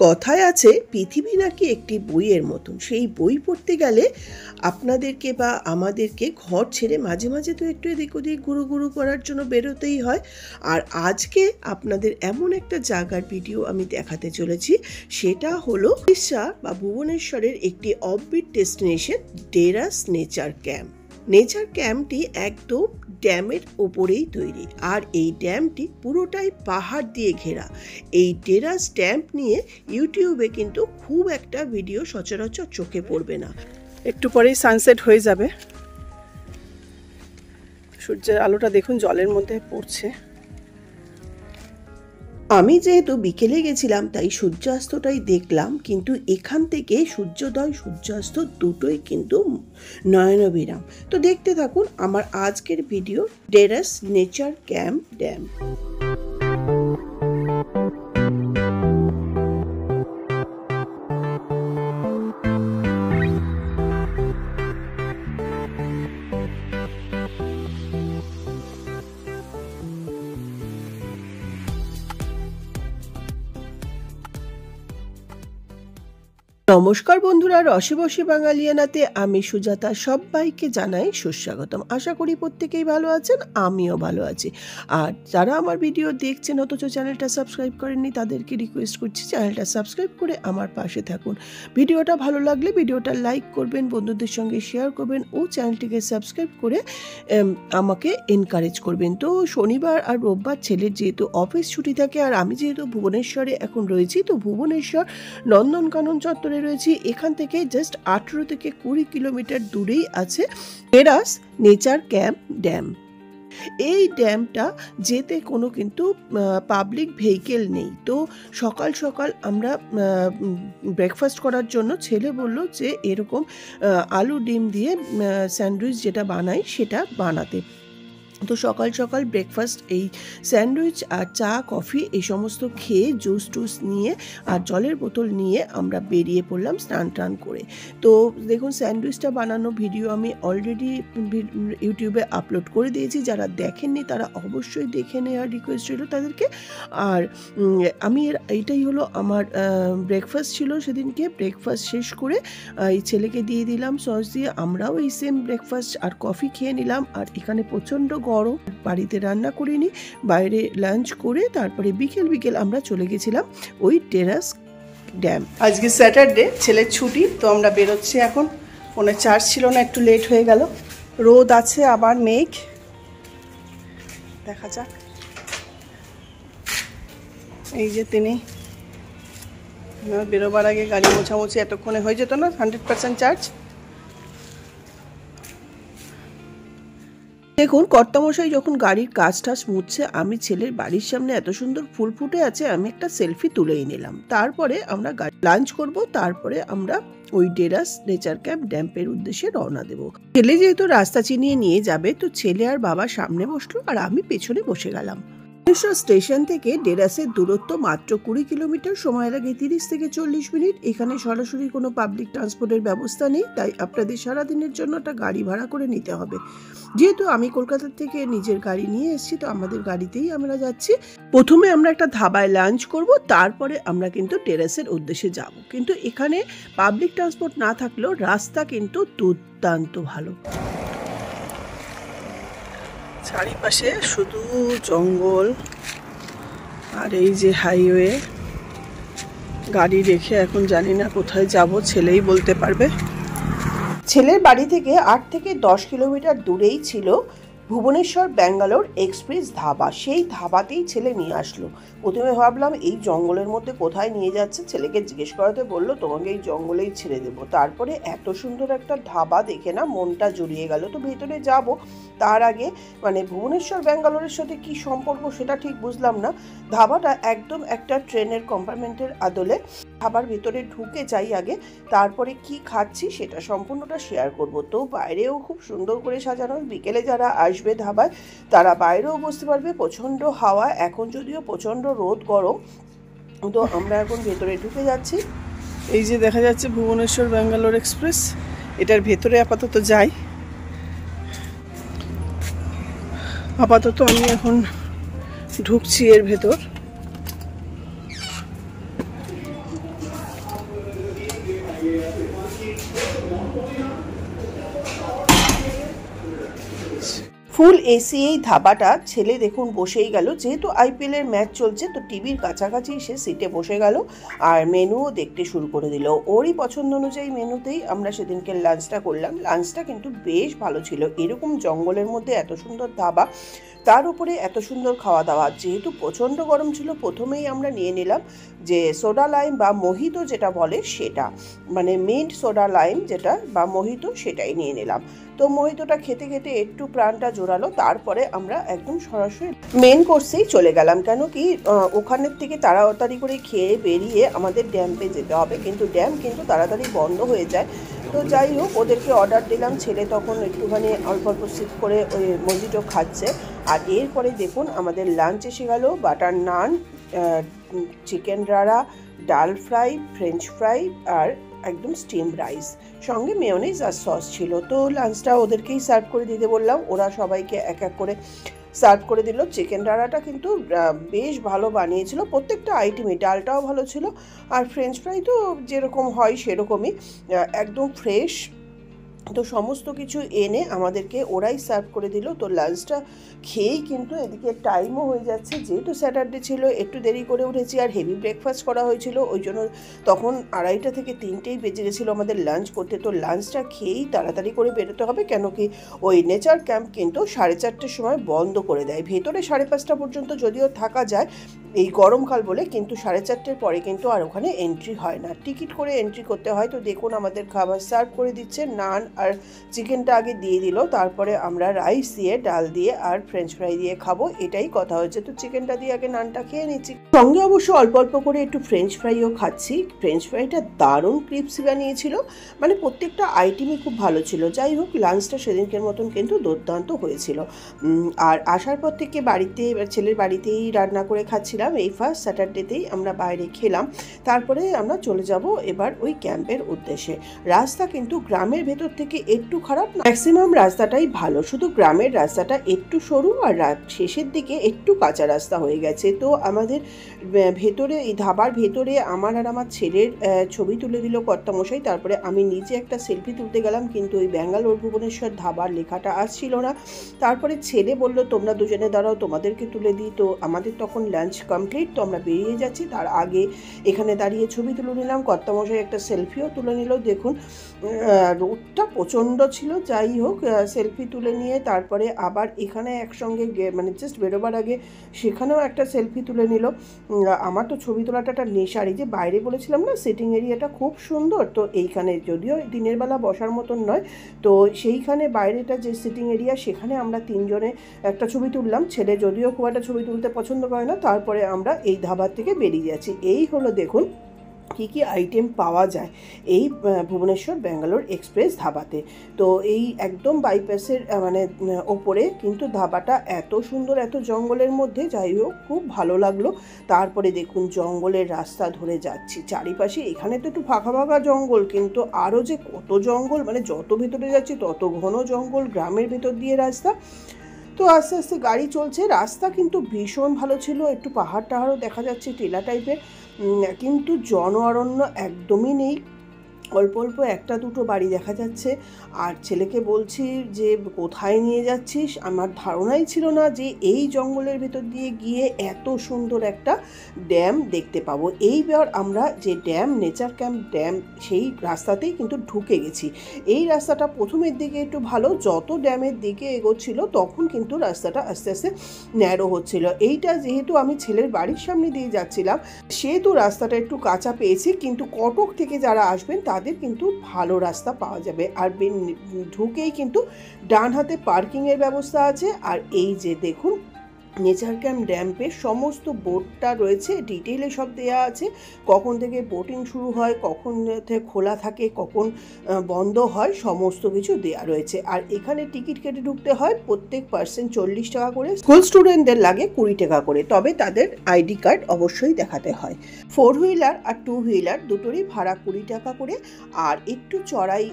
কথায় আছে পৃথিবী নাকি একটি বইয়ের মতন। সেই বই পড়তে গেলে আপনাদেরকে বা আমাদেরকে ঘর ছেড়ে মাঝে মাঝে তো একটু এদিক ওদিক ঘুরু করার জন্য বেরোতেই হয়। আর আজকে আপনাদের এমন একটা জায়গার ভিডিও আমি দেখাতে চলেছি, সেটা হলো উড়িষ্যা বা ভুবনেশ্বরের একটি offbeat destination Deras nature camp. Nature ক্যাম্পটি একদম ড্যামের ওপরেই তৈরি, আর এই ড্যামটি পুরোটাই পাহাড় দিয়ে ঘেরা। এই ডেরাস ড্যাম্প নিয়ে ইউটিউবে কিন্তু খুব একটা ভিডিও সচরাচর চোখে পড়বে না। একটু পরেই সানসেট হয়ে যাবে। সূর্যের আলোটা দেখুন জলের মধ্যে পড়ছে। আমি যেহেতু বিকেলে গেছিলাম তাই সূর্যাস্তটাই দেখলাম, কিন্তু এখান থেকে সূর্যোদয় সূর্যাস্ত দুটোই কিন্তু নয়নবিরাম। তো দেখতে থাকুন আমার আজকের ভিডিও ডেরাস নেচার ক্যাম্প ড্যাম। নমস্কার বন্ধুরা, রসে বসে বাঙালিয়ানাতে আমি সুজাতা সবাইকে জানাই সুস্বাগতম। আশা করি প্রত্যেকেই ভালো আছেন, আমিও ভালো আছি। আর যারা আমার ভিডিও দেখছেন অথচ চ্যানেলটা সাবস্ক্রাইব করেননি, তাদেরকে রিকোয়েস্ট করছি চ্যানেলটা সাবস্ক্রাইব করে আমার পাশে থাকুন। ভিডিওটা ভালো লাগলে ভিডিওটা লাইক করবেন, বন্ধুদের সঙ্গে শেয়ার করবেন ও চ্যানেলটিকে সাবস্ক্রাইব করে আমাকে এনকারেজ করবেন। তো শনিবার আর রোববার ছেলের যেহেতু অফিস ছুটি থাকে, আর আমি যেহেতু ভুবনেশ্বরে এখন রয়েছি, তো ভুবনেশ্বর নন্দনকানন চত্বরে রয়েছি। এখান থেকে জাস্ট 18 থেকে 20 কিলোমিটার দূরেই আছে ডেরাস নেচার ক্যাম্প ড্যাম। এই ড্যামটা যেতে কোনো কিন্তু পাবলিক ভেহিকেল নেই। তো সকাল সকাল আমরা ব্রেকফাস্ট করার জন্য ছেলে বলল যে এরকম আলু ডিম দিয়ে স্যান্ডউইচ যেটা বানাই সেটা বানাতে। তো সকাল সকাল ব্রেকফাস্ট এই স্যান্ডউইচ আর চা কফি এই সমস্ত খেয়ে জুস টুস নিয়ে আর জলের বোতল নিয়ে আমরা বেরিয়ে পড়লাম স্নান টান করে। তো দেখুন স্যান্ডউইচটা বানানো ভিডিও আমি অলরেডি ইউটিউবে আপলোড করে দিয়েছি, যারা দেখেননি তারা অবশ্যই দেখে নেওয়ার রিকোয়েস্ট ছিল তাদেরকে। আর আমি এইটাই হলো আমার ব্রেকফাস্ট ছিল সেদিনকে। ব্রেকফাস্ট শেষ করে এই ছেলেকে দিয়ে দিলাম সস দিয়ে, আমরাও এই সেম ব্রেকফাস্ট আর কফি খেয়ে নিলাম। আর এখানে প্রচণ্ড গরম, বাড়িতে রান্না করিনি, বাইরে লাঞ্চ করে তারপরে বিকেল আমরা চলে গেছিলাম ওই ডেরাস ড্যাম। আজকে স্যাটারডে, ছেলের ছুটি, তো আমরা বেরোচ্ছি এখন। ফোনে চার্জ ছিল না, একটু লেট হয়ে গেল। রোদ আছে আবার মেঘ, দেখা যাক। এই যে তিনি বেরোবার আগে গাড়ি মোছামুছি এতক্ষণে হয়ে যেত না, 100% চার্জ। দেখুন কর্তামশাই যখন গাড়ির কাজ টাজ মুছছে, আমি ছেলের বাড়ির সামনে এত সুন্দর ফুল ফুটে আছে, আমি একটা সেলফি তুলেই নিলাম। তারপরে আমরা লাঞ্চ করব, তারপরে আমরা ওই ডেরাস নেচার ক্যাম্প ড্যাম্পের উদ্দেশ্যে রওনা দেব। ছেলে যেহেতু রাস্তা চিনিয়ে নিয়ে যাবে, তো ছেলে আর বাবা সামনে বসলো আর আমি পেছনে বসে গেলাম। ভুবনেশ্বর স্টেশন থেকে ডেরাসের দূরত্ব মাত্র 20 কিলোমিটার, সময় লাগে 30 থেকে 40 মিনিট। এখানে সরাসরি কোনো পাবলিক ট্রান্সপোর্টের ব্যবস্থা নেই, তাই আপনাদের সারাদিনের জন্য একটা গাড়ি ভাড়া করে নিতে হবে। যেহেতু আমি কলকাতা থেকে নিজের গাড়ি নিয়ে এসেছি, তো আমাদের গাড়িতেই আমরা যাচ্ছি। প্রথমে আমরা একটা ধাবায় লাঞ্চ করব, তারপরে আমরা কিন্তু টেরাসের উদ্দেশ্যে যাব। কিন্তু এখানে পাবলিক ট্রান্সপোর্ট না থাকলেও রাস্তা কিন্তু দুর্দান্ত ভালো। চারিপাশে শুধু জঙ্গল আর এই যে হাইওয়ে। গাড়ি রেখে এখন জানি না কোথায় যাব, ছেলেই বলতে পারবে। ছেলের বাড়ি থেকে 8 থেকে 10 কিলোমিটার দূরেই ছিল ভুবনেশ্বর ব্যাঙ্গালোর এক্সপ্রেস ধাবা। সেই ধাবাতেই ছেলে নিয়ে আসলো। প্রথমে ভাবলাম এই জঙ্গলের মধ্যে কোথায় নিয়ে যাচ্ছে, ছেলেকে জিজ্ঞেস করাতে বললো তোমাকে এই জঙ্গলেই ছেড়ে দেবো। তারপরে এত সুন্দর একটা ধাবা দেখে না মনটা জুড়িয়ে গেল। তো ভেতরে যাব, তার আগে মানে ভুবনেশ্বর ব্যাঙ্গালোরের সাথে কি সম্পর্ক সেটা ঠিক বুঝলাম না। ধাবাটা একদম একটা ট্রেনের কম্পার্টমেন্টের আদলে। খাবার ভেতরে ঢুকে যাই আগে, তারপরে কি খাচ্ছি সেটা সম্পূর্ণটা শেয়ার করব। তো বাইরেও খুব সুন্দর করে সাজানো, বিকেলে যারা আসবে ধাবায় তারা বাইরেও বসতে পারবে। প্রচণ্ড হাওয়া, এখন যদিও প্রচণ্ড রোদ গরম। তো আমরা এখন ভেতরে ঢুকে যাচ্ছি। এই যে দেখা যাচ্ছে ভুবনেশ্বর ব্যাঙ্গালোর এক্সপ্রেস, এটার ভেতরে আপাতত যাই। আপাতত আমি এখন ঢুকছি এর ভেতর। ফুল এসি এই ধাবাটা, ছেলে দেখুন বসেই গেল, যেহেতু আইপিএল এর ম্যাচ চলছে তো টিভির কাছাকাছি এসে সিটে বসে গেল আর মেনুও দেখতে শুরু করে দিল। ওরই পছন্দ অনুযায়ী মেনুতেই আমরা সেদিনকে লাঞ্চটা করলাম। লাঞ্চটা কিন্তু বেশ ভালো ছিল। এরকম জঙ্গলের মধ্যে এত সুন্দর ধাবা, তার উপরে এত সুন্দর খাওয়া দাওয়া। যেহেতু প্রচণ্ড গরম ছিল, প্রথমেই আমরা নিয়ে নিলাম যে সোডা লাইম বা মোহিতো যেটা বলে সেটা, মানে মিন্ট সোডা লাইম যেটা বা মোহিতো, সেটাই নিয়ে নিলাম। তো মোহিতোটা খেতে খেতে একটু প্রাণটা জোরালো, তারপরে আমরা একদম সরাসরি মেন কোর্সেই চলে গেলাম। কেন কি ওখানের থেকে তাড়াতাড়ি করে খেয়ে বেরিয়ে আমাদের ড্যাম্পে যেতে হবে, কিন্তু ড্যাম কিন্তু তাড়াতাড়ি বন্ধ হয়ে যায়। তো যাই হোক, ওদেরকে অর্ডার দিলাম। ছেলে তখন একটুখানি অল্প অল্প সিপ করে ওই মোজিটো খাচ্ছে। আর এরপরে দেখুন আমাদের লাঞ্চ এসে গেল। বাটার নান, চিকেন রাড়া, ডাল ফ্রাই, ফ্রেঞ্চ ফ্রাই আর একদম স্টিম রাইস, সঙ্গে মেয়োনিজ আর সস ছিল। তো লাঞ্চটা ওদেরকেই সার্ভ করে দিতে বললাম, ওরা সবাইকে এক এক করে সার্ভ করে দিল। চিকেন রাড়াটা কিন্তু বেশ ভালো বানিয়েছিল, প্রত্যেকটা আইটেমই। ডালটাও ভালো ছিল আর ফ্রেঞ্চ ফ্রাই তো যেরকম হয় সেরকমই, একদম ফ্রেশ। তো সমস্ত কিছু এনে আমাদেরকে ওরাই সার্ভ করে দিল। তো লাঞ্চটা খেয়েই কিন্তু এদিকে টাইমও হয়ে যাচ্ছে, যেহেতু স্যাটারডে ছিল একটু দেরি করে উঠেছি আর হেভি ব্রেকফাস্ট করা হয়েছিল, ওই জন্য তখন 2:30 থেকে 3টেই বেজে গেছিলো আমাদের লাঞ্চ করতে। তো লাঞ্চটা খেয়েই তাড়াতাড়ি করে বেরোতে হবে, কেন কি ওই নেচার ক্যাম্প কিন্তু 4:30-র সময় বন্ধ করে দেয়। ভেতরে 5:30 পর্যন্ত যদিও থাকা যায় এই গরমকাল বলে, কিন্তু 4:30-র পরে কিন্তু আর ওখানে এন্ট্রি হয় না, টিকিট করে এন্ট্রি করতে হয়। তো দেখুন আমাদের খাবার সার্ভ করে দিচ্ছে, নান আর চিকেনটা আগে দিয়ে দিল, তারপরে আমরা রাইস দিয়ে, ডাল দিয়ে আর ফ্রেঞ্চ ফ্রাই দিয়ে খাবো, এটাই কথা হয়েছে। তো চিকেনটা দিয়ে আগে নানটা খেয়ে নিচ্ছি, সঙ্গে অবশ্য অল্প অল্প করে একটু ফ্রেঞ্চ ফ্রাইও খাচ্ছি। ফ্রেঞ্চ ফ্রাইটা দারুণ ক্রিপসি বানিয়েছিল, মানে প্রত্যেকটা আইটেমই খুব ভালো ছিল। যাই হোক, লাঞ্চটা সেদিনকের মতন কিন্তু দুর্দান্ত হয়েছিল। আর আসার পর থেকে বাড়িতে, ছেলের বাড়িতেই রান্না করে খাচ্ছিলাম। এই ফার্স্ট স্যাটারডেতেই আমরা বাইরে খেলাম, তারপরে আমরা চলে যাব এবার ওই ক্যাম্পের উদ্দেশ্যে। রাস্তা কিন্তু গ্রামের ভেতর থেকে একটু খারাপ না, ম্যাক্সিমাম রাস্তাটাই ভালো, শুধু গ্রামের রাস্তাটা একটু সরু আর শেষের দিকে একটু কাঁচা রাস্তা হয়ে গেছে। তো আমাদের ভেতরে, এই ধাবার ভেতরে আমার আর আমার ছেলের ছবি তুলে দিল কর্তামশাই, তারপরে আমি নিজে একটা সেলফি তুলতে গেলাম, কিন্তু ওই ব্যাঙ্গালোর ভুবনেশ্বর ধাবার লেখাটা আসছিল না। তারপরে ছেলে বলল তোমরা দুজনে দাঁড়াও, তোমাদেরকে তুলে দিই। তো আমাদের তখন লাঞ্চ কমপ্লিট, তো আমরা বেরিয়ে যাচ্ছি, তার আগে এখানে দাঁড়িয়ে ছবি তুলে নিলাম। কর্তামশাই একটা সেলফিও তুলে নিল। দেখুন রোদটা প্রচণ্ড ছিল, যাই হোক সেলফি তুলে নিয়ে তারপরে আবার এখানে একসঙ্গে মানে জাস্ট বেরোবার আগে সেখানেও একটা সেলফি তুলে নিল। আমার তো ছবি তোলাটা একটা নেশার। এই যে বাইরে বলেছিলাম না সিটিং এরিয়াটা খুব সুন্দর, তো এইখানে যদিও দিনের বেলা বসার মতন নয়, তো সেইখানে বাইরেটা যে সিটিং এরিয়া সেখানে আমরা তিনজনে একটা ছবি তুললাম। ছেলে যদিও খুব একটা ছবি তুলতে পছন্দ করে না। তারপরে আমরা এই ধাবার থেকে বেরিয়ে যাচ্ছি। এই হলো দেখুন কী কী আইটেম পাওয়া যায় এই ভুবনেশ্বর ব্যাঙ্গালোর এক্সপ্রেস ধাবাতে। তো এই একদম বাইপাসের মানে ওপরে কিন্তু ধাবাটা এত সুন্দর, এত জঙ্গলের মধ্যে, যাই হোক খুব ভালো লাগলো। তারপরে দেখুন জঙ্গলের রাস্তা ধরে যাচ্ছি, চারিপাশে এখানে তো একটু ফাঁকা ফাঁকা জঙ্গল, কিন্তু আরও যে কত জঙ্গল, মানে যত ভেতরে যাচ্ছি তত ঘন জঙ্গল, গ্রামের ভেতর দিয়ে রাস্তা। তো আস্তে আস্তে গাড়ি চলছে, রাস্তা কিন্তু ভীষণ ভালো ছিল, একটু পাহাড় টাহাড়ও দেখা যাচ্ছে, টিলা টাইপের, কিন্তু জন অরণ্য একদমই নেই। অল্প অল্প একটা দুটো বাড়ি দেখা যাচ্ছে। আর ছেলেকে বলছি যে কোথায় নিয়ে যাচ্ছিস, আমার ধারণাই ছিল না যে এই জঙ্গলের ভেতর দিয়ে গিয়ে এত সুন্দর একটা ড্যাম দেখতে পাবো। এইবার আমরা যে ড্যাম, নেচার ক্যাম্প ড্যাম, সেই রাস্তাতেই কিন্তু ঢুকে গেছি। এই রাস্তাটা প্রথমের দিকে একটু ভালো, যত ড্যামের দিকে এগোচ্ছিল তখন কিন্তু রাস্তাটা আস্তে আস্তে ন্যারো হচ্ছিল। এইটা যেহেতু আমি ছেলের বাড়ির সামনে দিয়ে যাচ্ছিলাম সেহেতু রাস্তাটা একটু কাঁচা পেয়েছি, কিন্তু কটক থেকে যারা আসবেন তাদের কিন্তু ভালো রাস্তা পাওয়া যাবে। আর ঢুকেই কিন্তু ডান হাতে পার্কিংয়ের ব্যবস্থা আছে। আর এই যে দেখুন নেচার ক্যাম্প ড্যাম্পের সমস্ত বোর্ডটা রয়েছে, ডিটেইলে সব দেওয়া আছে, কখন থেকে বোটিং শুরু হয়, কখন থেকে খোলা থাকে, কখন বন্ধ হয়, সমস্ত কিছু দেওয়া রয়েছে। আর এখানে টিকিট কেটে ঢুকতে হয়, প্রত্যেক পার্সন 40 টাকা করে, স্কুল স্টুডেন্টদের লাগে 20 টাকা করে, তবে তাদের আইডি কার্ড অবশ্যই দেখাতে হয়। 4 হুইলার আর 2 হুইলার দুটোরই ভাড়া 20 টাকা করে। আর একটু চড়াই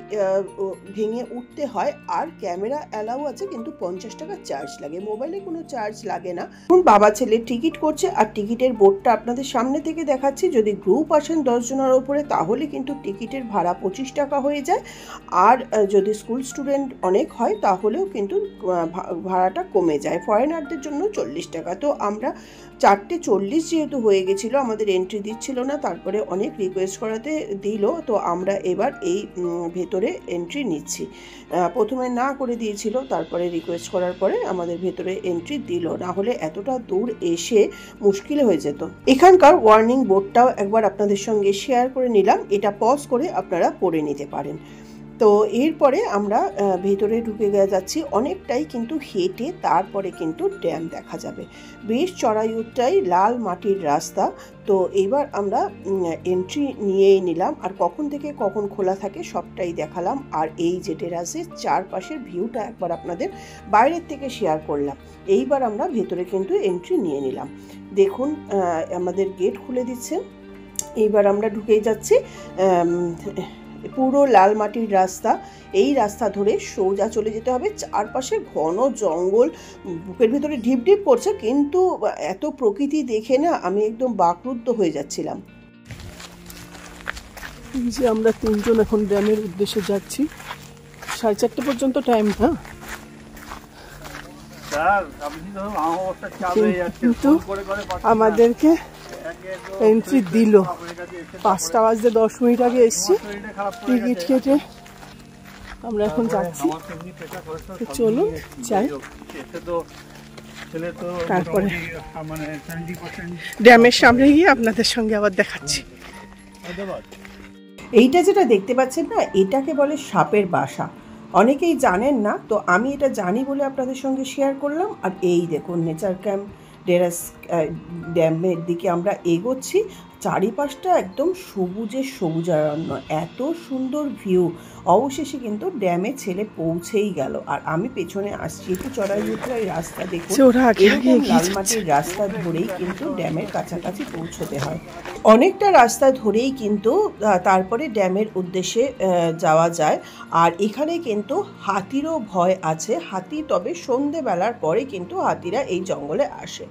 ভেঙে উঠতে হয়, আর ক্যামেরা অ্যালাউ আছে, কিন্তু 50 টাকা চার্জ লাগে। মোবাইলে কোনো চার্জ লাগে লাগে না। এখন বাবা ছেলে টিকিট করছে আর টিকিটের বোর্ডটা আপনাদের সামনে থেকে দেখাচ্ছি। যদি গ্রুপ আসেন 10 জনের ওপরে তাহলে কিন্তু টিকিটের ভাড়া 25 টাকা হয়ে যায়, আর যদি স্কুল স্টুডেন্ট অনেক হয় তাহলেও কিন্তু ভাড়াটা কমে যায়। ফরেনারদের জন্য 40 টাকা। তো আমরা 4:40 যেহেতু হয়ে গেছিলো, আমাদের এন্ট্রি দিচ্ছিল না, তারপরে অনেক রিকোয়েস্ট করাতে দিল। তো আমরা এবার এই ভেতরে এন্ট্রি নিচ্ছি। প্রথমে না করে দিয়েছিল, তারপরে রিকোয়েস্ট করার পরে আমাদের ভেতরে এন্ট্রি দিল, না হলে এতটা দূর এসে মুশকিল হয়ে যেত। এখানকার ওয়ার্নিং বোর্ডটাও একবার আপনাদের সঙ্গে শেয়ার করে নিলাম, এটা পজ করে আপনারা পড়ে নিতে পারেন। তো এরপরে আমরা ভেতরে ঢুকে যাচ্ছি, অনেকটাই কিন্তু হেঁটে তারপরে কিন্তু ড্যাম দেখা যাবে। বেশ চড়াইউটাই লাল মাটির রাস্তা। তো এবার আমরা এন্ট্রি নিয়েই নিলাম, আর কখন থেকে কখন খোলা থাকে সবটাই দেখালাম। আর এই যে টেরাসের চারপাশের ভিউটা একবার আপনাদের বাইরের থেকে শেয়ার করলাম। এইবার আমরা ভেতরে কিন্তু এন্ট্রি নিয়ে নিলাম। দেখুন আমাদের গেট খুলে দিচ্ছে, এইবার আমরা ঢুকেই যাচ্ছি। পুরো লাল মাটির রাস্তা, এই রাস্তা ধরে সোজা চলে যেতে হবে। চারপাশে ঘন জঙ্গল, বুকের ভিতরে ঢিপ ঢিপ পড়ছে, কিন্তু এত প্রকৃতি দেখে না আমি একদম বাকরুদ্ধ হয়ে যাচ্ছিলাম। যে আমরা 3 জন এখন ড্যামের উদ্দেশ্যে যাচ্ছি। 4:30 পর্যন্ত টাইম না, কিন্তু আমাদেরকে এন্ট্রি দিল। 5টা বাজতে 10 মিনিট আগে এসছি, টিকিট কেটে আমরা এখন যাচ্ছি। চলুন যাই, তারপরে ড্যামের সামনে গিয়ে আপনাদের সঙ্গে আবার দেখাচ্ছি। এইটা যেটা দেখতে পাচ্ছেন না, এটাকে বলে সাপের বাসা। অনেকেই জানেন না, তো আমি এটা জানি বলে আপনাদের সঙ্গে শেয়ার করলাম। আর এই দেখুন নেচার ক্যাম্প টেরাস ড্যামের দিকে আমরা এগোচ্ছি। চারিপাশটা একদম সবুজে সবুজারণ্য, এত সুন্দর ভিউ। অবশেষে কিন্তু ড্যামে ছেলে পৌঁছেই গেল, আর আমি পেছনে আসছি। একটু চড়াই রাস্তা দেখুন, এরকম লাল মাটির রাস্তা ধরেই কিন্তু ড্যামের কাছাকাছি পৌঁছতে হয়। অনেকটা রাস্তা ধরেই কিন্তু তারপরে ড্যামের উদ্দেশ্যে যাওয়া যায়। আর এখানে কিন্তু হাতিরও ভয় আছে। হাতি তবে সন্ধেবেলার পরে কিন্তু হাতিরা এই জঙ্গলে আসে।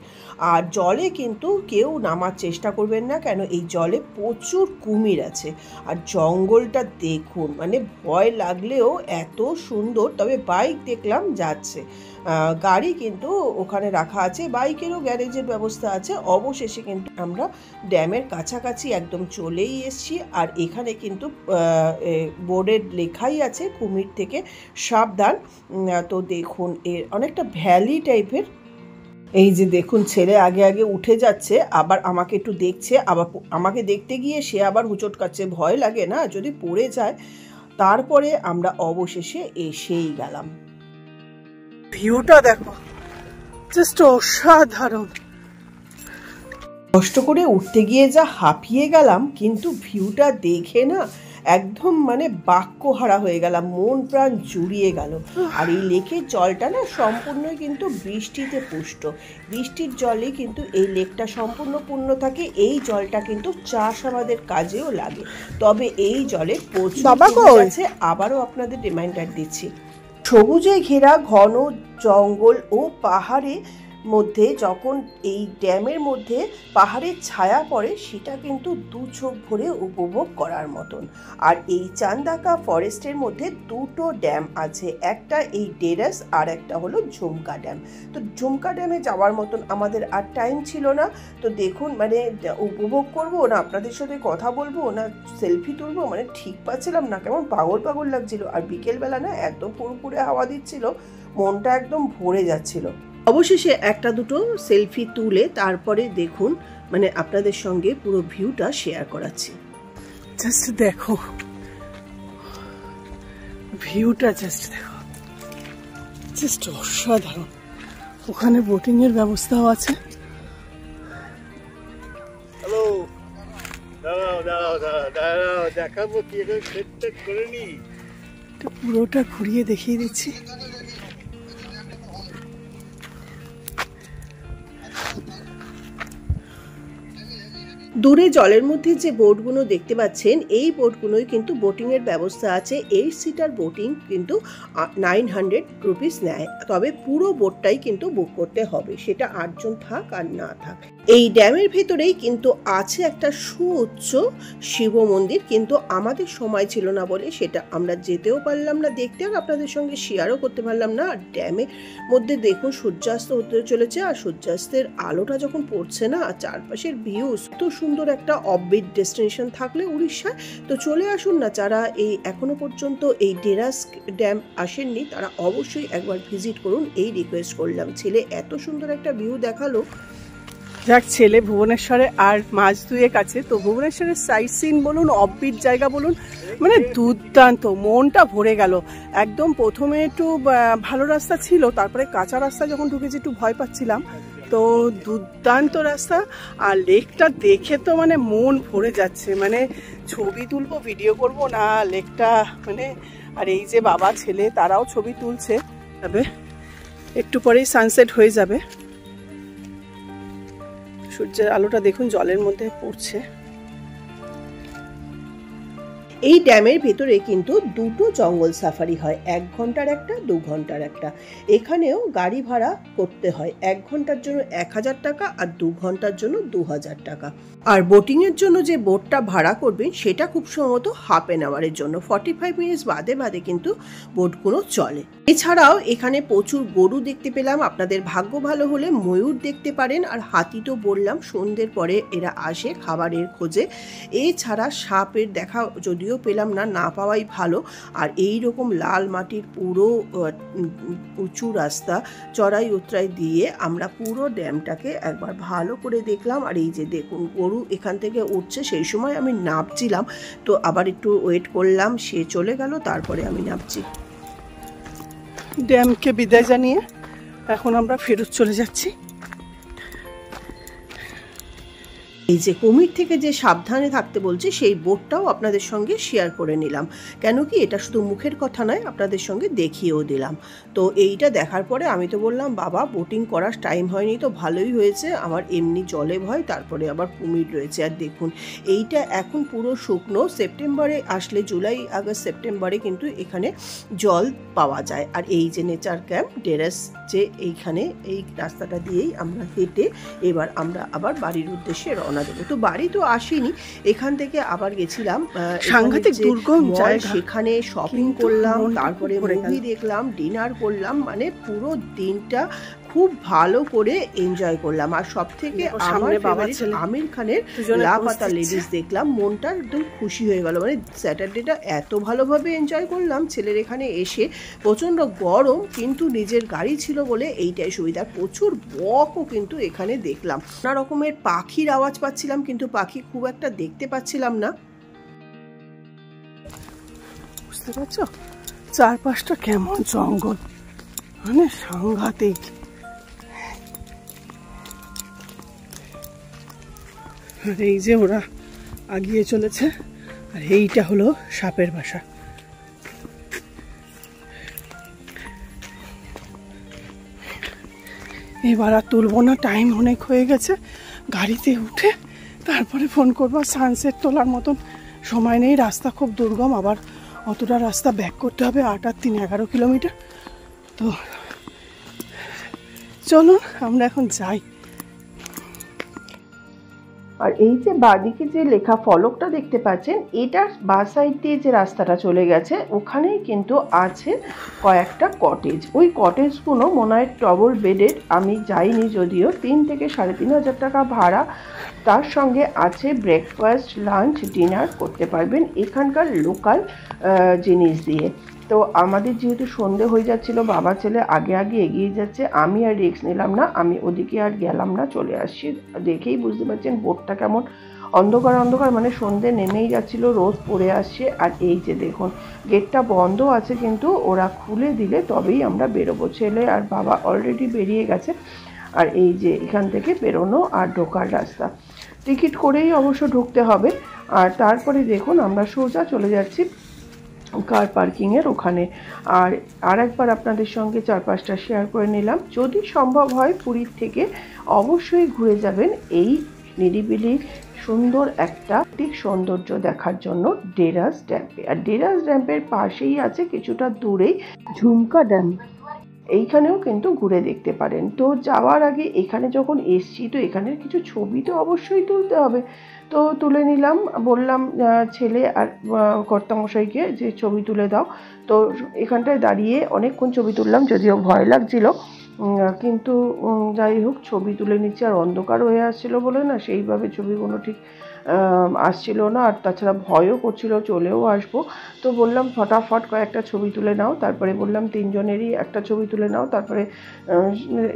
আর জলে কিন্তু কেউ নামার চেষ্টা করবেন না, কেন এই জলে প্রচুর কুমির আছে। আর জঙ্গলটা দেখুন, মানে ভয় লাগলেও এত সুন্দর। তবে বাইক দেখলাম যাচ্ছে, গাড়ি কিন্তু ওখানে রাখা আছে, বাইকেরও গ্যারেজের ব্যবস্থা আছে। অবশেষে কিন্তু আমরা ড্যামের কাছাকাছি একদম চলেই এসেছি। আর এখানে কিন্তু বোর্ডের লেখাই আছে কুমির থেকে সাবধান। তো দেখুন এর অনেকটা ভ্যালি টাইপের। এই যে দেখুন ছেলে আগে আগে উঠে যাচ্ছে, আবার আমাকে একটু দেখছে, আবার আমাকে দেখতে গিয়ে সে আবার হুচট কাচ্ছে। ভয় লাগে না যদি পড়ে যায়। তারপরে আমরা অবশেষে এসেই গেলাম। ভিউটা দেখো, জাস্ট অসাধারণ। কষ্ট করে উঠতে গিয়ে যা হাঁপিয়ে গেলাম, কিন্তু ভিউটা দেখে না একদম মানে বাক্যহারা হয়ে গেলাম, মন প্রাণ জুড়িয়ে গেল। আর এই লেকের জলটা না সম্পূর্ণই কিন্তু বৃষ্টিতে পুষ্ট। বৃষ্টির জলে কিন্তু এই লেকটা সম্পূর্ণ পূর্ণ থাকে। এই জলটা কিন্তু চাষাবাদের কাজেও লাগে। তবে এই জলে প্রচুর কুমির আছে। আবারও আপনাদের রিমাইন্ডার দিচ্ছি, সবুজে ঘেরা ঘন জঙ্গল ও পাহাড়ে মধ্যে যখন এই ড্যামের মধ্যে পাহাড়ের ছায়া পড়ে, সেটা কিন্তু দু চোখ ভরে উপভোগ করার মতন। আর এই চান্দাকা ফরেস্টের মধ্যে দুটো ড্যাম আছে, একটা এই টেরাস আর একটা হলো ঝুমকা ড্যাম। তো ঝুমকা ড্যামে যাওয়ার মতন আমাদের আর টাইম ছিল না। তো দেখুন মানে উপভোগ করব না আপনাদের সাথে কথা বলবো না সেলফি তুলবো, মানে ঠিক পাচ্ছিলাম না, কেমন পাগল পাগল লাগছিল। আর বিকেলবেলা না এত পুরোপুরে হাওয়া দিচ্ছিল, মনটা একদম ভরে যাচ্ছিল। অবশেষে একটা দুটো সেলফি তুলে তারপরে দেখুন মানে আপনাদের সঙ্গে পুরো ভিউটা শেয়ার করাচ্ছি। জাস্ট দেখো ভিউটা, জাস্ট দেখো, জাস্ট অসাধারণ। ওখানে বোটিং এর ব্যবস্থাও আছে। হ্যালো, দাঁড়াও দেখাবো কি সেট করে নি। পুরোটা ঘুরিয়ে দেখিয়ে দিচ্ছি। দূরে জলের মধ্যে যে বোটগুলো দেখতে পাচ্ছেন, এই বোটগুলোই কিন্তু বোটিংয়ের ব্যবস্থা আছে। 8 সিটার বোটিং কিন্তু 900 রুপিস নেয়, তবে পুরো বোটটাই কিন্তু বুক করতে হবে, সেটা 8 জন থাক আর না থাক। এই ড্যামের ভেতরেই কিন্তু আছে একটা সুউচ্চ শিব মন্দির, কিন্তু আমাদের সময় ছিল না বলে সেটা আমরা যেতেও পারলাম না, দেখতেও আপনাদের সঙ্গে শেয়ারও করতে পারলাম না। আর ড্যামের মধ্যে দেখুন সূর্যাস্ত হতে চলেছে, আর সূর্যাস্তের আলোটা যখন পড়ছে না, আর চারপাশের ভিউজ তো সুন্দর, একটা অফবিট ডেস্টিনেশন থাকলে উড়িষ্যায় তো চলে আসুন না। যারা এই এখনো পর্যন্ত এই ডেরাস ড্যাম আসেননি তারা অবশ্যই একবার ভিজিট করুন, এই রিকোয়েস্ট করলাম। ছেলে এত সুন্দর একটা ভিউ দেখালো। যাক, ছেলে ভুবনেশ্বরে আর মাস দুয়েক আছে, তো ভুবনেশ্বরের সাইট সিন বলুন, অফবিট জায়গা বলুন, মানে দুর্দান্ত, মনটা ভরে গেল একদম। প্রথমে একটু ভালো রাস্তা ছিল, তারপরে কাঁচা রাস্তা যখন ঢুকেছি একটু ভয় পাচ্ছিলাম, তো দুর্দান্ত রাস্তা। আর লেকটা দেখে তো মানে মন ভরে যাচ্ছে, মানে ছবি তুলবো, ভিডিও করব না লেকটা মানে। আর এই যে বাবা ছেলে তারাও ছবি তুলছে, তবে একটু পরেই সানসেট হয়ে যাবে। সূর্যের আলোটা দেখুন জলের মধ্যে পড়ছে। এই ড্যামের ভেতরে কিন্তু দুটো জঙ্গল সাফারি হয়, 1 ঘন্টার একটা, 2 ঘন্টার একটা। এখানেও গাড়ি ভাড়া করতে হয়, 1 ঘন্টার জন্য 1000 টাকা আর 2 ঘন্টার জন্য 2000 টাকা। আর বোটিংয়ের জন্য যে বোটটা ভাড়া করবেন সেটা খুব সম্ভবত হাফ অ্যান আওয়ারের জন্য, 45 মিনিটস বাদে বাদে কিন্তু বোটগুলো চলে। এছাড়াও এখানে প্রচুর গরু দেখতে পেলাম, আপনাদের ভাগ্য ভালো হলে ময়ূর দেখতে পারেন। আর হাতি তো বললাম সন্ধ্যের পরে এরা আসে খাবারের খোঁজে। এছাড়া সাপের দেখা যদিও পেলাম না, না পাওয়াই ভালো। আর এই রকম লাল মাটির পুরো উঁচু রাস্তা চড়াই উতরাই দিয়ে আমরা পুরো ড্যামটাকে একবার ভালো করে দেখলাম। আর এই যে দেখুন গরু এখান থেকে উঠছে, সেই সময় আমি নামছিলাম, তো আবার একটু ওয়েট করলাম, সে চলে গেল, তারপরে আমি নামছি। ড্যামকে বিদায় জানিয়ে এখন আমরা ফেরত চলে যাচ্ছি। এই যে কুমির থেকে যে সাবধানে থাকতে বলছে, সেই বোর্ডটাও আপনাদের সঙ্গে শেয়ার করে নিলাম, কেন কি এটা শুধু মুখের কথা নয়, আপনাদের সঙ্গে দেখিয়েও দিলাম। তো এইটা দেখার পরে আমি তো বললাম বাবা বোটিং করার টাইম হয়নি তো ভালোই হয়েছে, আমার এমনি জলে ভয়, তারপরে আবার কুমির রয়েছে। আর দেখুন এইটা এখন পুরো শুকনো, সেপ্টেম্বরে আসলে, জুলাই আগস্ট সেপ্টেম্বরে কিন্তু এখানে জল পাওয়া যায়। আর এই যে নেচার ক্যাম্প ডেরাস, যে এইখানে এই রাস্তাটা দিয়েই আমরা হেঁটে এবার আমরা আবার বাড়ির উদ্দেশ্যে রওনা দেবো। তো বাড়ি তো আসিনি, এখান থেকে আবার গেছিলাম সাংঘাতিক দুর্গম জায়গা, সেখানে শপিং করলাম, তারপরে মুভি দেখলাম, ডিনার করলাম, মানে পুরো দিনটা খুব ভালো করে এনজয় করলাম। আর সব থেকে আমার ফেভারিট আমির খানের লাপাতা লেডিস দেখলাম, মনটা একদম খুশি হয়ে গেল। মানে স্যাটারডেটা এত ভালোভাবে এনজয় করলাম। ছেলের এখানে এসে প্রচণ্ড গরম, কিন্তু নিজের গাড়ি ছিল বলে এইটাই সুবিধা। প্রচুর বকও কিন্তু এখানে দেখলাম, নানা রকমের পাখির আওয়াজ পাচ্ছিলাম, কিন্তু পাখি খুব একটা দেখতে পাচ্ছিলাম না। বুঝতে পারছো চারপাশটা কেমন জঙ্গল, মানে সাংঘাতিক। আর এই যে ওরা আগিয়ে চলেছে, আর এইটা হলো সাপের বাসা। এবার আর তুলবো না, টাইম অনেক হয়ে গেছে, গাড়িতে উঠে তারপরে ফোন করবো। সানসেট তোলার মতন সময় নেই, রাস্তা খুব দুর্গম, আবার অতটা রাস্তা ব্যাক করতে হবে, 8 আর 3 11 কিলোমিটার। তো চলুন আমরা এখন যাই। আর এই যে বাঁদিকে যে লেখা ফলকটা দেখতে পাচ্ছেন, এটার বাঁ সাইড দিয়ে যে রাস্তাটা চলে গেছে, ওখানেই কিন্তু আছে কয়েকটা কটেজ। ওই কটেজগুলো মনে হয় ডবল বেডেড, আমি যাইনি যদিও। 3 থেকে 3,500 টাকা ভাড়া, তার সঙ্গে আছে ব্রেকফাস্ট, লাঞ্চ, ডিনার করতে পারবেন এখানকার লোকাল জিনিস দিয়ে। তো আমাদের যেহেতু সন্ধে হয়ে যাচ্ছিলো, বাবা ছেলে আগে আগে এগিয়ে যাচ্ছে, আমি আর রিস্ক নিলাম না, আমি ওদিকে আর গেলাম না, চলে আসছি। দেখেই বুঝতে পারছেন বোটটা কেমন অন্ধকার অন্ধকার, মানে সন্ধে নেমেই যাচ্ছিল, রোদ পড়ে আসছে। আর এই যে দেখুন গেটটা বন্ধ আছে, কিন্তু ওরা খুলে দিলে তবেই আমরা বেরোবো। ছেলে আর বাবা অলরেডি বেরিয়ে গেছে। আর এই যে এখান থেকে বেরোনো আর ঢোকার রাস্তা, টিকিট করেই অবশ্য ঢুকতে হবে। আর তারপরে দেখুন আমরা সোজা চলে যাচ্ছি কার পার্কিংয়ের ওখানে। আর একবার আপনাদের সঙ্গে চারপাশটা শেয়ার করে নিলাম। যদি সম্ভব হয় পুরীর থেকে অবশ্যই ঘুরে যাবেন এই নিরিবিলি সুন্দর একটা প্রাকৃতিক সৌন্দর্য দেখার জন্য ডেরাস ড্যাম্পে। আর ডেরাস ড্যাম্পের পাশেই আছে কিছুটা দূরেই ঝুমকা ড্যাম, এইখানেও কিন্তু ঘুরে দেখতে পারেন। তো যাওয়ার আগে এখানে যখন এসছি তো এখানের কিছু ছবি তো অবশ্যই তুলতে হবে, তো তুলে নিলাম। বললাম ছেলে আর কর্তামশাইকে যে ছবি তুলে দাও। তো এখানটায় দাঁড়িয়ে অনেকক্ষণ ছবি তুললাম, যদিও ভয় লাগছিল, কিন্তু যাই হোক ছবি তুলে নিচ্ছি। আর অন্ধকার হয়ে আসছিল বলে না সেইভাবে ছবিগুলো ঠিক আসছিল না, আর তাছাড়া ভয়ও করছিল চলেও আসবো। তো বললাম ফটাফট কয়েকটা ছবি তুলে নাও, তারপরে বললাম তিনজনেরই একটা ছবি তুলে নাও। তারপরে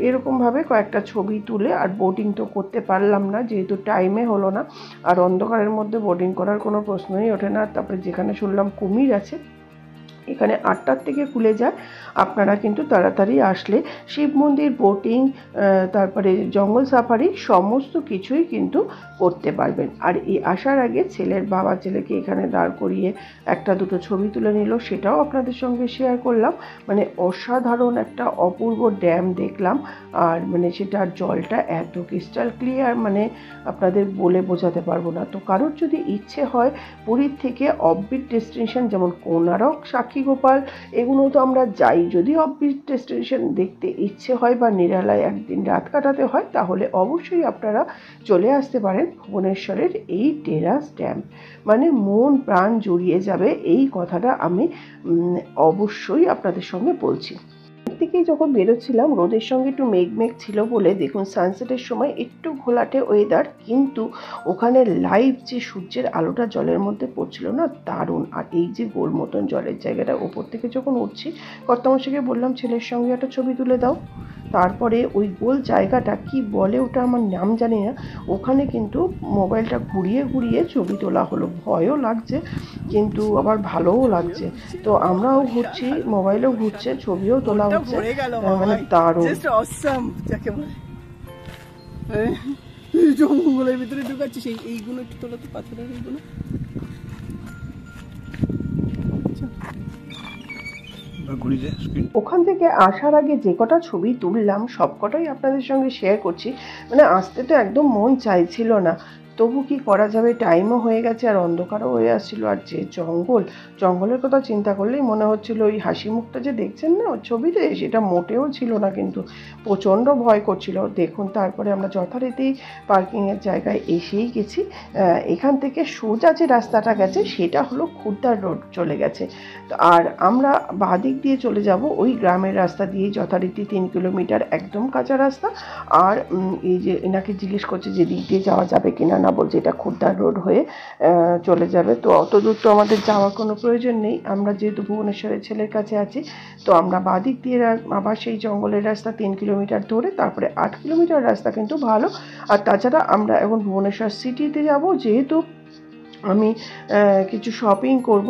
এরকমভাবে কয়েকটা ছবি তুলে, আর বোটিং তো করতে পারলাম না যেহেতু টাইমে হলো না, আর অন্ধকারের মধ্যে বোটিং করার কোনো প্রশ্নই ওঠে না। তারপরে যেখানে শুনলাম কুমির আছে, এখানে 8টার থেকে খুলে যায়, আপনারা কিন্তু তাড়াতাড়ি আসলে শিব মন্দির, বোটিং, তারপরে জঙ্গল সাফারি সমস্ত কিছুই কিন্তু করতে পারবেন। আর এই আসার আগে ছেলের বাবা ছেলেকে এখানে দাঁড় করিয়ে একটা দুটো ছবি তুলে নিল, সেটাও আপনাদের সঙ্গে শেয়ার করলাম। মানে অসাধারণ একটা অপূর্ব ড্যাম দেখলাম, আর মানে সেটার জলটা এত ক্রিস্টাল ক্লিয়ার, মানে আপনাদের বলে বোঝাতে পারবো না। তো কারোর যদি ইচ্ছে হয় পুরীর থেকে অফবিট ডেস্টিনেশন যেমন কোনারক, সাক্ষীগোপাল, এগুলো তো আমরা যাই, যদি অফবিট ডেস্টিনেশন দেখতে ইচ্ছে হয় বা নিরালায় একদিন রাত কাটাতে হয়, তাহলে অবশ্যই আপনারা চলে আসতে পারেন ভুবনেশ্বরের এই টেরাস ড্যাম। মানে মন প্রাণ জুড়িয়ে যাবে, এই কথাটা আমি অবশ্যই আপনাদের সঙ্গে বলছি। থেকেই যখন বেরোচ্ছিলাম রোদের সঙ্গে একটু মেঘ ছিল বলে দেখুন সানসেটের সময় একটু ঘোলাটে ওয়েদার, কিন্তু ওখানে লাইভ যে সূর্যের আলোটা জলের মধ্যে পড়ছিল না, দারুণ। আর এই যে গোল মতন জলের জায়গাটা, ওপর থেকে যখন উঠছি কর্তামশাইকে বললাম ছেলের সঙ্গে একটা ছবি তুলে দাও। তারপরে ওই গোল জায়গাটা কি বলে ওটা আমার নাম জানি না, ওখানে কিন্তু মোবাইলটা ঘুরিয়ে ঘুরিয়ে ছবি তোলা হলো। ভয়ও লাগছে কিন্তু আবার ভালোও লাগছে। তো আমরাও ঘুরছি, মোবাইলও ঘুরছে, ছবিও তোলা হচ্ছে, মানে দারুণ। জঙ্গলের ভিতরে ঢুকাচ্ছিস, এইগুলো একটু তোলা তো, পাথরের এইগুলো। ওখান থেকে আসার আগে যে কটা ছবি তুললাম সবকটাই আপনাদের সঙ্গে শেয়ার করছি। মানে আসতে তো একদম মন চাইছিল না, তবু কি করা যাবে, টাইমও হয়ে গেছে আর অন্ধকারও হয়ে আসছিলো। আর যে জঙ্গলের কথা চিন্তা করলেই মনে হচ্ছিল ওই হাসি মুখটা যে দেখছেন না ওর ছবিতে, সেটা মোটেও ছিল না, কিন্তু প্রচণ্ড ভয় করছিল। দেখুন তারপরে আমরা যথারীতি পার্কিংয়ের জায়গায় এসেই গেছি। এখান থেকে সোজা যে রাস্তাটা গেছে সেটা হলো খুর্দার রোড চলে গেছে। আর আমরা বাঁদিক দিয়ে চলে যাব ওই গ্রামের রাস্তা দিয়ে, যথারীতি 3 কিলোমিটার একদম কাঁচা রাস্তা। আর এই যে এনাকে জিজ্ঞেস করছে যে দিক দিয়ে যাওয়া যাবে কিনা, না বলছে এটা খুর্দার রোড হয়ে চলে যাবে। তো অত দূর তো আমাদের যাওয়ার কোনো প্রয়োজন নেই, আমরা যেহেতু ভুবনেশ্বরের ছেলের কাছে আছি। তো আমরা বাঁদিক দিয়ে আবার সেই জঙ্গলের রাস্তা 3 কিলোমিটার ধরে তারপরে 8 কিলোমিটার রাস্তা কিন্তু ভালো। আর তাছাড়া আমরা এখন ভুবনেশ্বর সিটিতে যাব, যেহেতু আমি কিছু শপিং করব।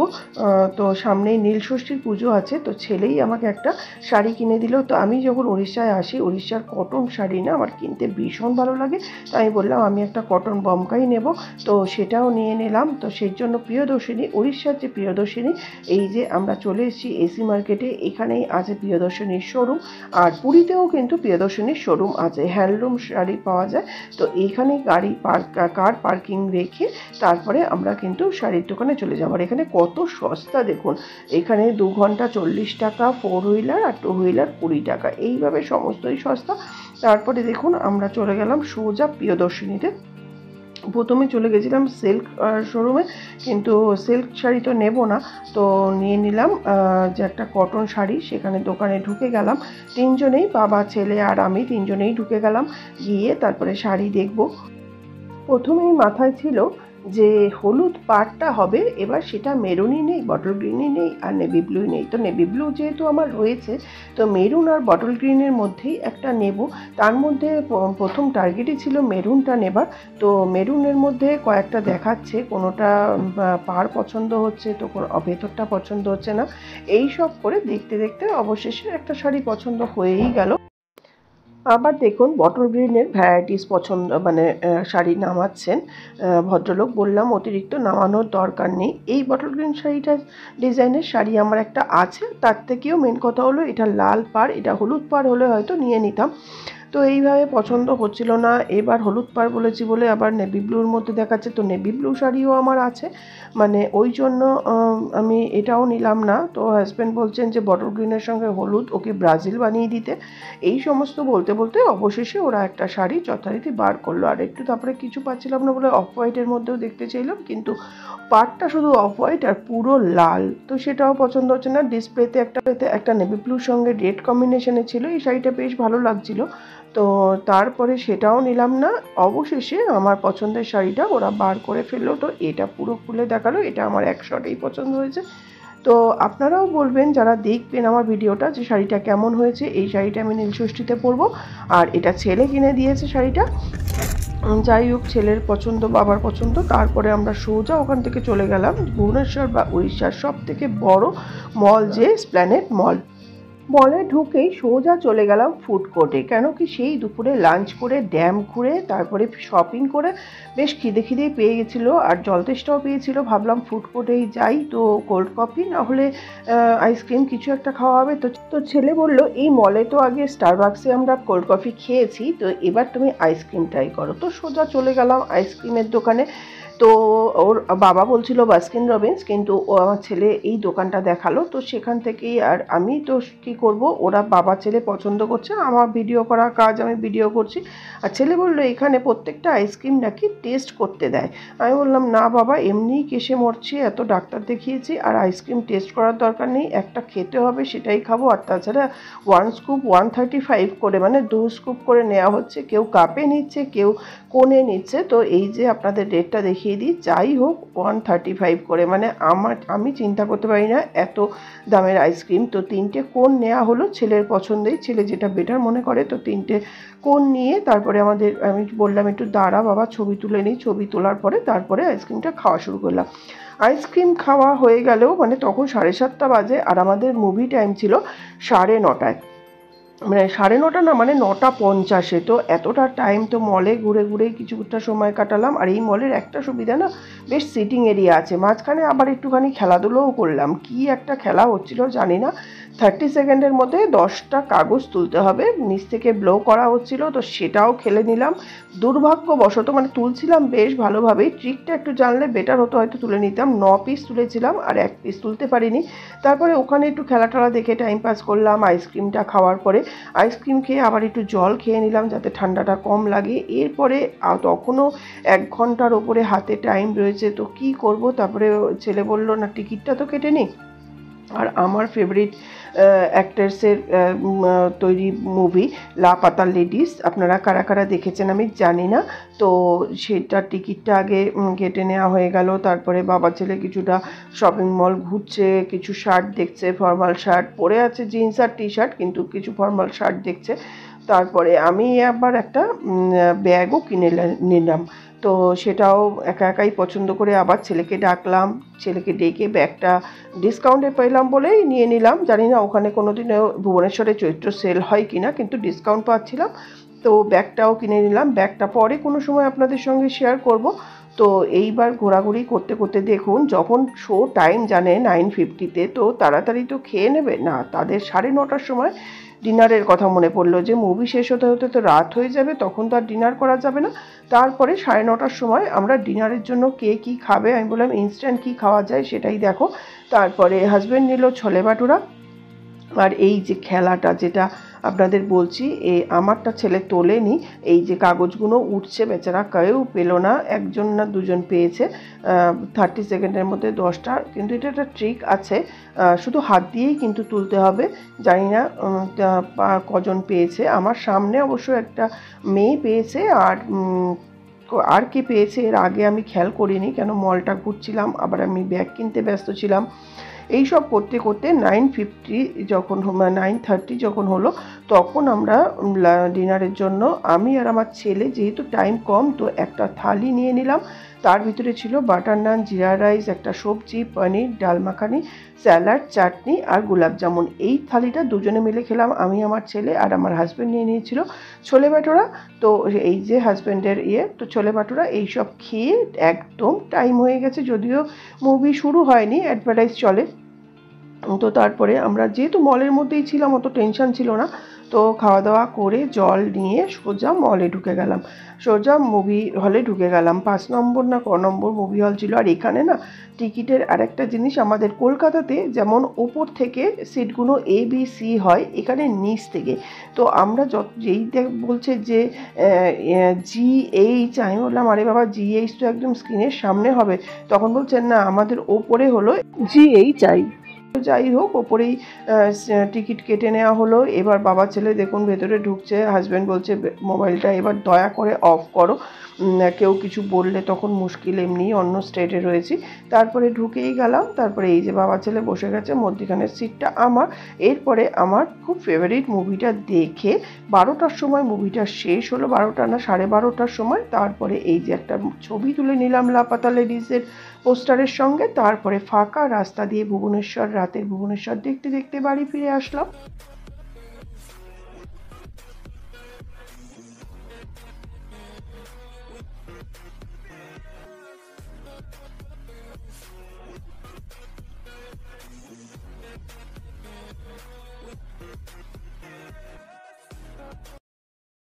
তো সামনেই নীলষষ্ঠীর পুজো আছে, তো ছেলেই আমাকে একটা শাড়ি কিনে দিল। তো আমি যখন উড়িষ্যায় আসি, উড়িষ্যার কটন শাড়ি না আমার কিনতে ভীষণ ভালো লাগে, তো আমি বললাম আমি একটা কটন বমকাই নেব, তো সেটাও নিয়ে নিলাম। তো সেই জন্য প্রিয়দর্শিনী, উড়িষ্যার যে প্রিয়দর্শিনী, এই যে আমরা চলে এসেছি এসি মার্কেটে, এখানেই আছে প্রিয়দর্শিনীর শোরুম। আর পুরীতেও কিন্তু প্রিয়দর্শিনীর শোরুম আছে, হ্যান্ডলুম শাড়ি পাওয়া যায়। তো এইখানেই কার পার্কিং রেখে তারপরে আমরা কিন্তু শাড়ির দোকানে চলে যাবো। আর এখানে কত সস্তা দেখুন, এখানে 2 ঘন্টা 40 টাকা, 4 হুইলার আর 2 হুইলার 20 টাকা, এইভাবে সমস্তই সস্তা। তারপরে দেখুন আমরা চলে গেলাম সোজা প্রিয়দর্শিনীতে। প্রথমে চলে গেছিলাম সিল্ক শোরুমে, কিন্তু সিল্ক শাড়ি তো নেব না, তো নিয়ে নিলাম যে একটা কটন শাড়ি। সেখানে দোকানে ঢুকে গেলাম, তিনজনেই, বাবা ছেলে আর আমি তিনজনেই ঢুকে গেলাম। গিয়ে তারপরে শাড়ি দেখব। প্রথমেই মাথায় ছিল যে হলুদ পাড়টা হবে, এবার সেটা মেরুনই নেই, বটল গ্রিনই নেই, আর নেভি ব্লুই নেই। তো নেভি ব্লু যেহেতু আমার রয়েছে, তো মেরুন আর বটল গ্রিনের মধ্যেই একটা নেব। তার মধ্যে প্রথম টার্গেটই ছিল মেরুনটা নেবার। তো মেরুনের মধ্যে কয়েকটা দেখাচ্ছে, কোনোটা পাড় পছন্দ হচ্ছে, তো ভেতরটা পছন্দ হচ্ছে না। এই সব করে দেখতে দেখতে অবশেষে একটা শাড়ি পছন্দ হয়েই গেল। আবার দেখুন বটল গ্রিনের ভ্যারাইটিস পছন্দ, মানে শাড়ি নামাচ্ছেন ভদ্রলোক। বললাম অতিরিক্ত নামানোর দরকার নেই, এই বটল গ্রিন শাড়িটা ডিজাইনের শাড়ি আমার একটা আছে। তার থেকেও মেন কথা হলো এটা লাল পাড়, এটা হলুদ পাড় হলে হয়তো নিয়ে নিতাম। তো এইভাবে পছন্দ হচ্ছিল না। এবার হলুদ পাড় বলেছি বলে আবার নেভি ব্লুর মধ্যে দেখাচ্ছে, তো নেভি ব্লু শাড়িও আমার আছে, মানে ওই জন্য আমি এটাও নিলাম না। তো হাজব্যান্ড বলছেন যে বটল গ্রিনের সঙ্গে হলুদ ওকে ব্রাজিল বানিয়ে দিতে। এই সমস্ত বলতে বলতে অবশেষে ওরা একটা শাড়ি যথারীতি বার করলো। আর একটু তারপরে কিছু পাচ্ছিলাম না বলে অফ হোয়াইটের মধ্যেও দেখতে চাইলাম, কিন্তু পাড়টা শুধু অফ হোয়াইট আর পুরো লাল, তো সেটাও পছন্দ হচ্ছে না। ডিসপ্লেতে একটা নেভি ব্লুর সঙ্গে রেড কম্বিনেশনে ছিল, এই শাড়িটা বেশ ভালো লাগছিল, তো তারপরে সেটাও নিলাম না। অবশেষে আমার পছন্দের শাড়িটা ওরা বার করে ফেললো, তো এটা পুরো খুলে দেখালো, এটা আমার এক শটেই পছন্দ হয়েছে। তো আপনারাও বলবেন যারা দেখবেন আমার ভিডিওটা যে শাড়িটা কেমন হয়েছে। এই শাড়িটা আমি নীলষষ্ঠীতে পরবো, আর এটা ছেলে কিনে দিয়েছে শাড়িটা। যাই হোক, ছেলের পছন্দ বাবার পছন্দ। তারপরে আমরা সোজা ওখান থেকে চলে গেলাম ভুবনেশ্বর বা উড়িষ্যার সব থেকে বড় মল যে এসপ্ল্যানেড মল। মলে ঢুকেই সোজা চলে গেলাম ফুড কোর্টে, কেন কি সেই দুপুরে লাঞ্চ করে ড্যাম ঘুরে তারপরে শপিং করে বেশ খিদে পেয়ে গেছিলো, আর জলতেষ্টাও পেয়েছিল। ভাবলাম ফুড কোর্টেই যাই, তো কোল্ড কফি না হলে আইসক্রিম কিছু একটা খাওয়া হবে। তো ছেলে বলল এই মলে তো আগে স্টারবাক্সে আমরা কোল্ড কফি খেয়েছি, তো এবার তুমি আইসক্রিম ট্রাই করো। তো সোজা চলে গেলাম আইসক্রিমের দোকানে। তো ওর বাবা বলছিল বাস্কিন রবিন্স, কিন্তু ও আমার ছেলে এই দোকানটা দেখালো, তো সেখান থেকেই। আর আমি তো কী করব, ওরা বাবা ছেলে পছন্দ করছে, আমার ভিডিও করা কাজ আমি ভিডিও করছি। আর ছেলে বললো এখানে প্রত্যেকটা আইসক্রিম নাকি টেস্ট করতে দেয়। আমি বললাম না বাবা, এমনিই কেসে মরছি, এত ডাক্তার দেখিয়েছি, আর আইসক্রিম টেস্ট করার দরকার নেই, একটা খেতে হবে সেটাই খাবো। আর তাছাড়া 1 স্কুপ 135 করে, মানে 2 স্কুপ করে নেওয়া হচ্ছে, কেউ কাপে নিচ্ছে কেউ কোণে নিচ্ছে। তো এই যে আপনাদের রেটটা দেখিয়ে দিই, যাই হোক 135 করে, মানে আমি চিন্তা করতে পারি না এত দামের আইসক্রিম। তো 3টে কোণ নেওয়া হলো ছেলের পছন্দেই, ছেলে যেটা বেটার মনে করে। তো 3টে কোণ নিয়ে তারপরে আমি বললাম একটু দাঁড়া বাবা, ছবি তুলে নিই। ছবি তোলার পরে তারপরে আইসক্রিমটা খাওয়া শুরু করলাম। আইসক্রিম খাওয়া হয়ে গেলেও মানে তখন 7:30 বাজে, আর আমাদের মুভি টাইম ছিল 9:30, মানে 9:30 না, মানে 9:50। তো এতটা টাইম তো মলে ঘুরে ঘুরেই কিছুটা সময় কাটালাম। আর এই মলের একটা সুবিধা না, বেশ সিটিং এরিয়া আছে, মাঝখানে আবার একটুখানি খেলাধুলোও করলাম। কি একটা খেলা হচ্ছিল জানি না, 30 সেকেন্ডের মধ্যে 10টা কাগজ তুলতে হবে, নিচ থেকে ব্লো করা হচ্ছিল, তো সেটাও খেলে নিলাম। দুর্ভাগ্যবশত মানে তুলছিলাম বেশ ভালোভাবেই, ট্রিকটা একটু জানলে বেটার হতো, হয়তো তুলে নিতাম। 9 পিস তুলেছিলাম আর 1 পিস তুলতে পারিনি। তারপরে ওখানে একটু খেলা দেখে টাইম পাস করলাম। আইসক্রিমটা খাওয়ার পরে আইসক্রিম খেয়ে আবার একটু জল খেয়ে নিলাম যাতে ঠান্ডাটা কম লাগে। এরপরে তখনও 1 ঘন্টার ওপরে হাতে টাইম রয়েছে, তো কি করব। তারপরে ছেলে বলল না টিকিটটা তো কেটে নিই। আর আমার ফেভারিট অ্যাক্টার্সের তৈরি মুভি লাপাতা লেডিস, আপনারা কারা কারা দেখেছেন আমি জানি না, তো সেটা টিকিটটা আগে কেটে নেওয়া হয়ে গেল। তারপরে বাবা ছেলে কিছুটা শপিং মল ঘুরছে, কিছু শার্ট দেখছে, ফর্মাল শার্ট পরে আছে, জিন্স আর টি শার্ট, কিন্তু কিছু ফর্মাল শার্ট দেখছে। তারপরে আমি আবার একটা ব্যাগও কিনে নিলাম, তো সেটাও একাই পছন্দ করে আবার ছেলেকে ডাকলাম। ছেলেকে ডেকে ব্যাগটা ডিসকাউন্টে পেলাম বলেই নিয়ে নিলাম। জানি না ওখানে কোনোদিনও ভুবনেশ্বরে চৈত্র সেল হয় কিনা, কিন্তু ডিসকাউন্ট পাচ্ছিলাম, তো ব্যাগটাও কিনে নিলাম। ব্যাগটা পরে কোনো সময় আপনাদের সঙ্গে শেয়ার করব। তো এইবার ঘোরাঘুরি করতে করতে দেখুন, যখন শো টাইম জানে 9:50-তে, তো তাড়াতাড়ি তো খেয়ে নেবে না, তাদের 9:30টার সময় ডিনারের কথা মনে পড়লো যে মুভি শেষ হতে হতে তো রাত হয়ে যাবে, তখন তো আর ডিনার করা যাবে না। তারপরে 9:30টার সময় আমরা ডিনারের জন্য কে কী খাবে, আমি বললাম ইনস্ট্যান্ট কী খাওয়া যায় সেটাই দেখো। তারপরে হাজব্যান্ড নিল ছোলে ভাটুরা। আর এই যে খেলাটা যেটা আপনাদের বলছি, আমারটা ছেলে তোলেনি, এই যে কাগজগুলো উঠছে, বেচারা কেউ পেলো না, 1জন না 2জন পেয়েছে 30 সেকেন্ডের মধ্যে 10টা। কিন্তু এটা একটা ট্রিক আছে, শুধু হাত দিয়েই কিন্তু তুলতে হবে। জানি না কজন পেয়েছে, আমার সামনে অবশ্য একটা মেয়ে পেয়েছে, আর কে পেয়েছে এর আগে আমি খেয়াল করিনি, কেন মলটা ঘুরছিলাম, আবার আমি ব্যাগ কিনতে ব্যস্ত ছিলাম। এই সব করতে করতে 9:30 যখন হলো, তখন আমরা ডিনারের জন্য আমি আর আমার ছেলে, যেহেতু টাইম কম, তো একটা থালি নিয়ে নিলাম। তার ভিতরে ছিল বাটার নান, জিরা রাইস, একটা সবজি, পনির, ডাল মাখানি, স্যালাড, চাটনি আর গোলাপ জামুন। এই থালিটা 2জনে মিলে খেলাম, আমি আমার ছেলে, আর আমার হাজব্যান্ড নিয়ে নিয়েছিল ছোলে ভাটুরা। তো এই যে হাজব্যান্ডের তো ছোলে ভাটুরা এইসব খেয়ে একদম টাইম হয়ে গেছে, যদিও মুভি শুরু হয়নি, অ্যাডভার্টাইজ চলে। তো তারপরে আমরা যেহেতু মলের মধ্যেই ছিলাম, অত টেনশন ছিল না। তো খাওয়া দাওয়া করে জল নিয়ে সোজা মলে ঢুকে গেলাম, সোজা মুভি হলে ঢুকে গেলাম। 5 নম্বর না ক নম্বর মুভি হল ছিল। আর এখানে না টিকিটের আরেকটা জিনিস, আমাদের কলকাতাতে যেমন ওপর থেকে সিটগুলো ABC হয়, এখানে নিচ থেকে। তো আমরা যেই বলছে যে GH, আমি বললাম আরে বাবা GH তো একদম স্ক্রিনের সামনে হবে, তখন বলছেন না আমাদের ওপরে হলো GHI। যাই হোক, ওপরেই টিকিট কেটে নেওয়া হলো। এবার বাবা ছেলে দেখুন ভেতরে ঢুকছে, হাজব্যান্ড বলছে মোবাইলটা এবার দয়া করে অফ করো, কেউ কিছু বললে তখন মুশকিল, এমনি অন্য স্টেটে রয়েছি। তারপরে ঢুকেই গেলাম। তারপরে এই যে বাবা ছেলে বসে গেছে, মধ্যখানের সিটটা আমার। এরপরে আমার খুব ফেভারিট মুভিটা দেখে 12টার সময় মুভিটা শেষ হলো, 12টা না 12:30টার সময়। তারপরে এই যে একটা ছবি তুলে নিলাম লাপাতা লেডিসের পোস্টারের সঙ্গে। তারপরে ফাঁকা রাস্তা দিয়ে ভুবনেশ্বর, রাতের ভুবনেশ্বর দেখতে দেখতে বাড়ি ফিরে আসলাম।